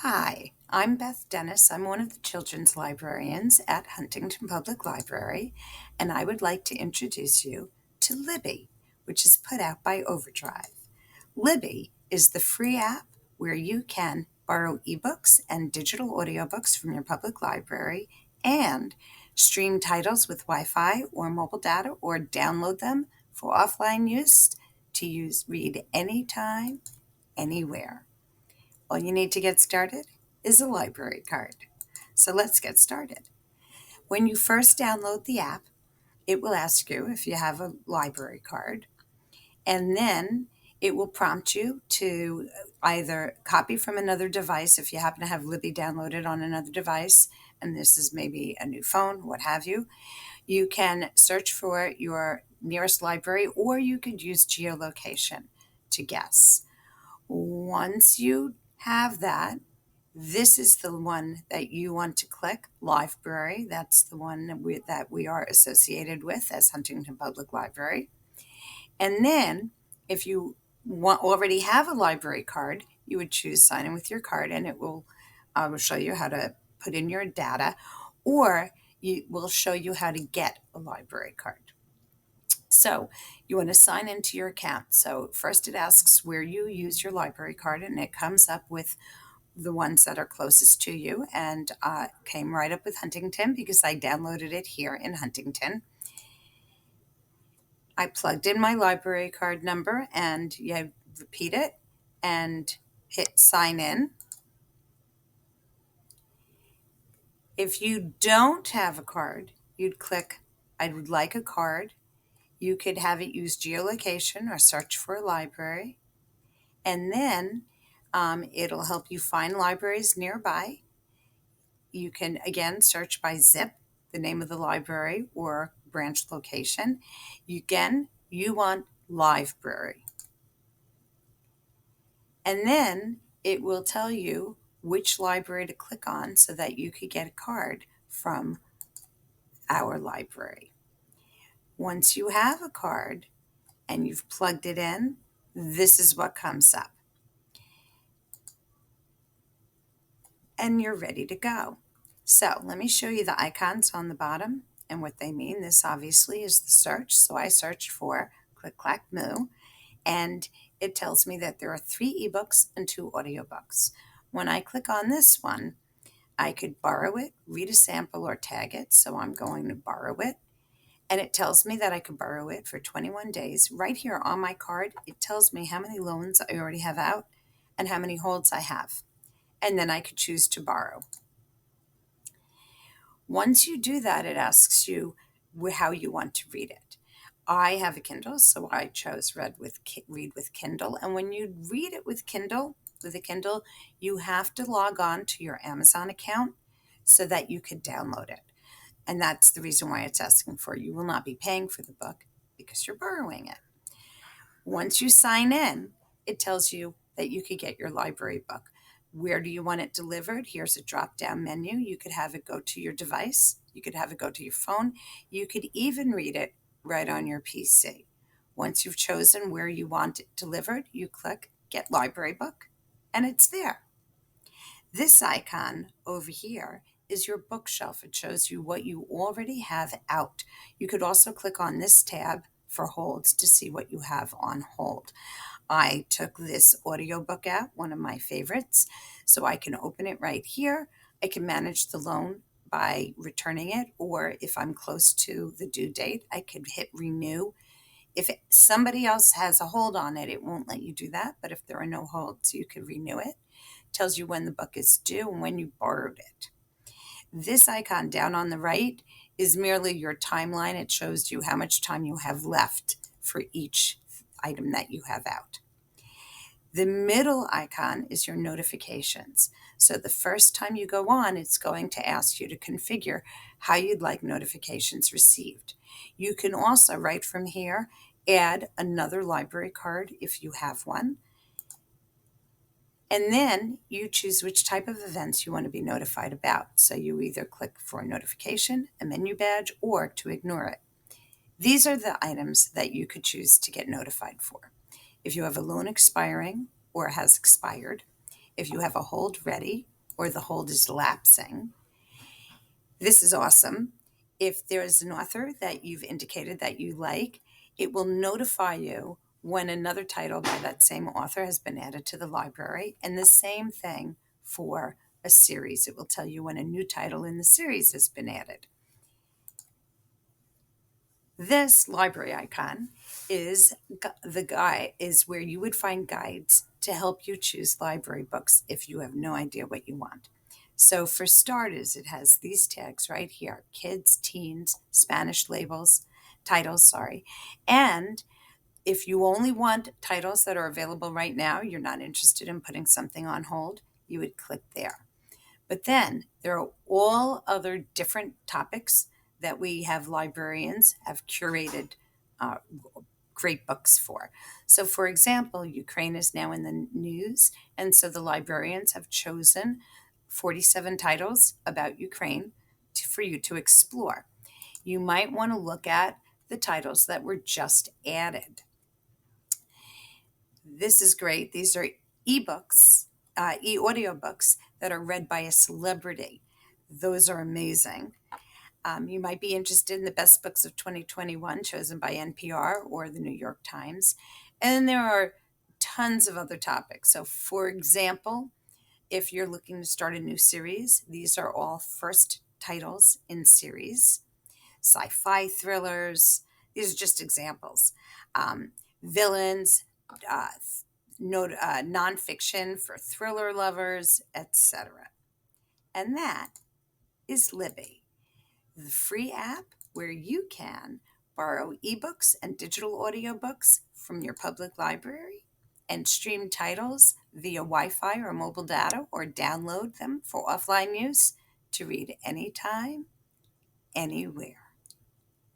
Hi, I'm Beth Dennis. I'm one of the children's librarians at Huntington Public Library, and I would like to introduce you to Libby, which is put out by Overdrive. Libby is the free app where you can borrow ebooks and digital audiobooks from your public library and stream titles with Wi-Fi or mobile data or download them for offline use to read anytime, anywhere. All you need to get started is a library card. So let's get started. When you first download the app, it will ask you if you have a library card, and then it will prompt you to either copy from another device if you happen to have Libby downloaded on another device, and this is maybe a new phone, what have you. You can search for your nearest library, or you could use geolocation to guess. Once you have that, this is the one that you want to click, Library. That's the one that we are associated with as Huntington Public Library. And then if you already have a library card, you would choose Sign in with your card, and it will show you how to put in your data, or it will show you how to get a library card. So you want to sign into your account. So first it asks where you use your library card, and it comes up with the ones that are closest to you, and came right up with Huntington because I downloaded it here in Huntington. I plugged in my library card number, and you repeat it and hit sign in. If you don't have a card, you'd click I would like a card. You could have it use geolocation or search for a library, and then it'll help you find libraries nearby. You can, again, search by zip, the name of the library or branch location. You want library. And then it will tell you which library to click on so that you could get a card from our library. Once you have a card and you've plugged it in, this is what comes up. And you're ready to go. So let me show you the icons on the bottom and what they mean. This obviously is the search. So I searched for Click Clack Moo, and it tells me that there are 3 ebooks and 2 audiobooks. When I click on this one, I could borrow it, read a sample, or tag it. So I'm going to borrow it. And it tells me that I could borrow it for 21 days. Right here on my card, it tells me how many loans I already have out and how many holds I have. And then I could choose to borrow. Once you do that, it asks you how you want to read it. I have a Kindle, so I chose read with Kindle. And when you read it with a Kindle, you have to log on to your Amazon account so that you could download it. And that's the reason why it's asking for it. You will not be paying for the book because you're borrowing it. Once you sign in, it tells you that you could get your library book. Where do you want it delivered? Here's a drop-down menu. You could have it go to your device. You could have it go to your phone. You could even read it right on your PC. Once you've chosen where you want it delivered, you click Get Library Book, and it's there. This icon over here is your bookshelf. It shows you what you already have out. You could also click on this tab for holds to see what you have on hold. I took this audiobook out, one of my favorites, so I can open it right here. I can manage the loan by returning it, or if I'm close to the due date, I could hit renew. If somebody else has a hold on it, it won't let you do that, but if there are no holds, you could renew it. It tells you when the book is due and when you borrowed it. This icon down on the right is merely your timeline. It shows you how much time you have left for each item that you have out. The middle icon is your notifications. So the first time you go on, it's going to ask you to configure how you'd like notifications received. You can also, right from here, add another library card if you have one. And then you choose which type of events you want to be notified about. So you either click for a notification, a menu badge, or to ignore it. These are the items that you could choose to get notified for. If you have a loan expiring or has expired, if you have a hold ready, or the hold is lapsing. This is awesome. If there's an author that you've indicated that you like, it will notify you when another title by that same author has been added to the library. And the same thing for a series. It will tell you when a new title in the series has been added. This library icon is the guide is where you would find guides to help you choose library books if you have no idea what you want. So for starters, it has these tags right here: kids, teens, Spanish labels, titles, sorry. And if you only want titles that are available right now, you're not interested in putting something on hold, you would click there. But then there are all other different topics that we have librarians have curated uh, great books for. So, for example, Ukraine is now in the news, and so the librarians have chosen 47 titles about Ukraine for you to explore. You might want to look at the titles that were just added. This is great. These are ebooks, e-audiobooks that are read by a celebrity. Those are amazing. You might be interested in the best books of 2021 chosen by NPR or the New York Times. And then there are tons of other topics. So, for example, if you're looking to start a new series, these are all first titles in series. Sci-fi thrillers, these are just examples. Villains, uh, nonfiction for thriller lovers, etc. And that is Libby, the free app where you can borrow ebooks and digital audiobooks from your public library and stream titles via Wi-Fi or mobile data, or download them for offline use to read anytime, anywhere.